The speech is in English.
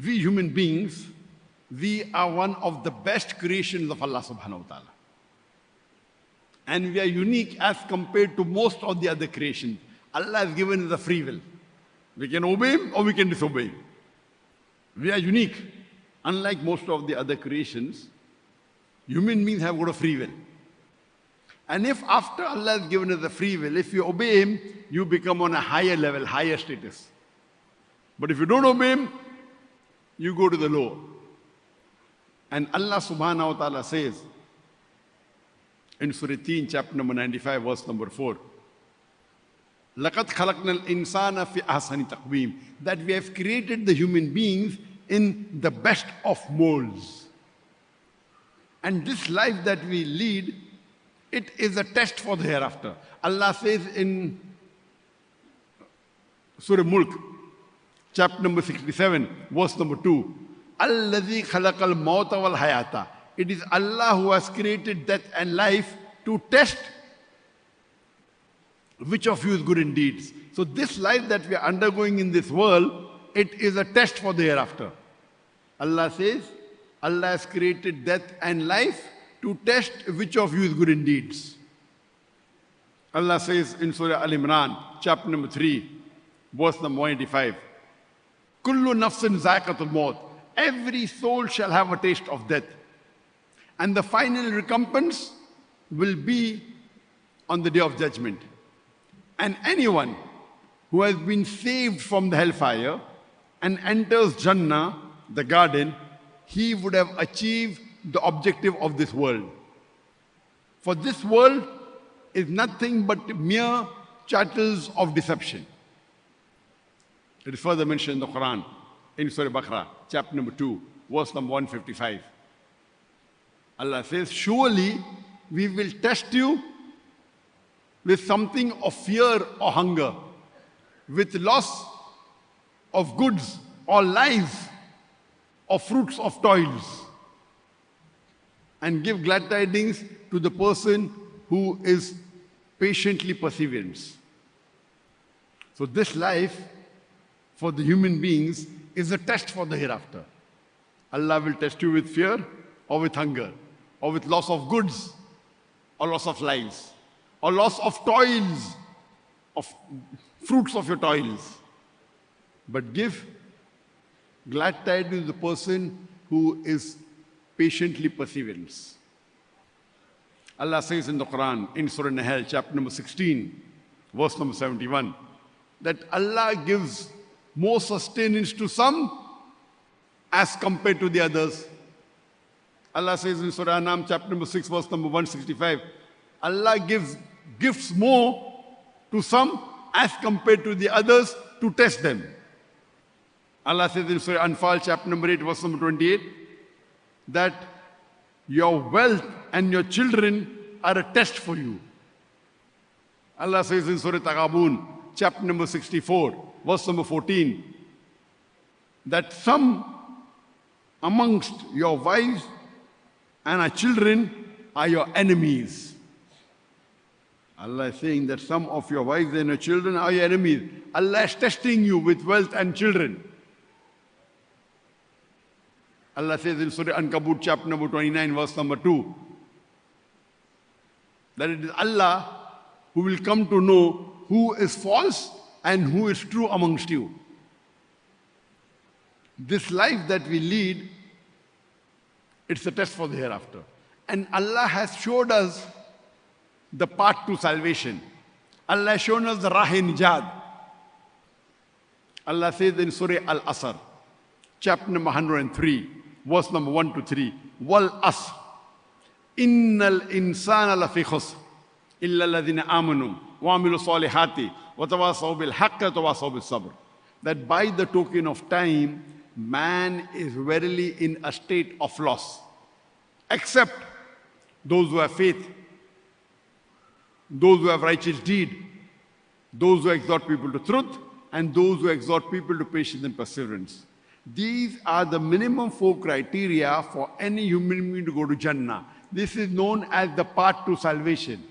we human beings, we are one of the best creations of Allah subhanahu wa ta'ala. And we are unique as compared to most of the other creations. Allah has given us a free will. We can obey Him or we can disobey Him. We are unique. Unlike most of the other creations, human beings have got a free will. And if after Allah has given us a free will, if you obey Him, you become on a higher level, higher status. But if you don't obey Him, you go to the lower. And Allah subhanahu wa ta'ala says in Surah 3, chapter number 95, verse number 4, لَقَدْ خَلَقْنَا الْإِنسَانَ فِي أَحْسَنِ تَقْوِيمٍ, that we have created the human beings in the best of molds. And this life that we lead, it is a test for the hereafter. Allah says in Surah Mulk, chapter number 67, verse number 2, الَّذِي خَلَقَ الْمَوْتَ وَالْحَيَاةَ. It is Allah who has created death and life to test which of you is good in deeds. So this life that we are undergoing in this world, it is a test for the hereafter. Allah says, Allah has created death and life to test which of you is good in deeds. Allah says in Surah Al-Imran, chapter number 3, verse number 185, Kullu nafsin zaiqatul maut. Every soul shall have a taste of death. And the final recompense will be on the day of judgment. And anyone who has been saved from the hellfire and enters Jannah, the garden, he would have achieved the objective of this world. For this world is nothing but mere chattels of deception. It is further mentioned in the Quran, in Surah Baqarah, chapter number 2, verse number 155. Allah says, surely we will test you with something of fear or hunger, with loss of goods or lives or fruits of toils, and give glad tidings to the person who is patiently perseverance. So this life for the human beings is a test for the hereafter. Allah will test you with fear or with hunger, or with loss of goods, or loss of lives, or loss of toils, of fruits of your toils. But give glad tidings to the person who is patiently perseverance. Allah says in the Quran, in Surah Nahl, chapter number 16, verse number 71, that Allah gives more sustenance to some as compared to the others. Allah says in Surah Anam, chapter number 6, verse number 165, Allah gives gifts more to some as compared to the others to test them. Allah says in Surah Anfal, chapter number 8, verse number 28, that your wealth and your children are a test for you. Allah says in Surah Taghabun, chapter number 64, verse number 14, that some amongst your wives and our children are your enemies. Allah is saying that some of your wives and your children are your enemies. Allah is testing you with wealth and children. Allah says in Surah Ankabut, chapter number 29, verse number 2, that it is Allah who will come to know who is false and who is true amongst you. This life that we lead, it's a test for the hereafter. And Allah has showed us the path to salvation. Allah has shown us the Rah-e-Nijat. Allah says in Surah Al-Asr, chapter number 103, verse number 1 to 3, Wal Asr, Innal insana lafi khusr, illa alladhina amanu, wa amilu salihati, wa tawasaw bil haqqi, wa tawasaw bil sabr. That by the token of time, man is verily in a state of loss, except those who have faith, those who have righteous deed, those who exhort people to truth, and those who exhort people to patience and perseverance. These are the minimum 4 criteria for any human being to go to Jannah. This is known as the path to salvation.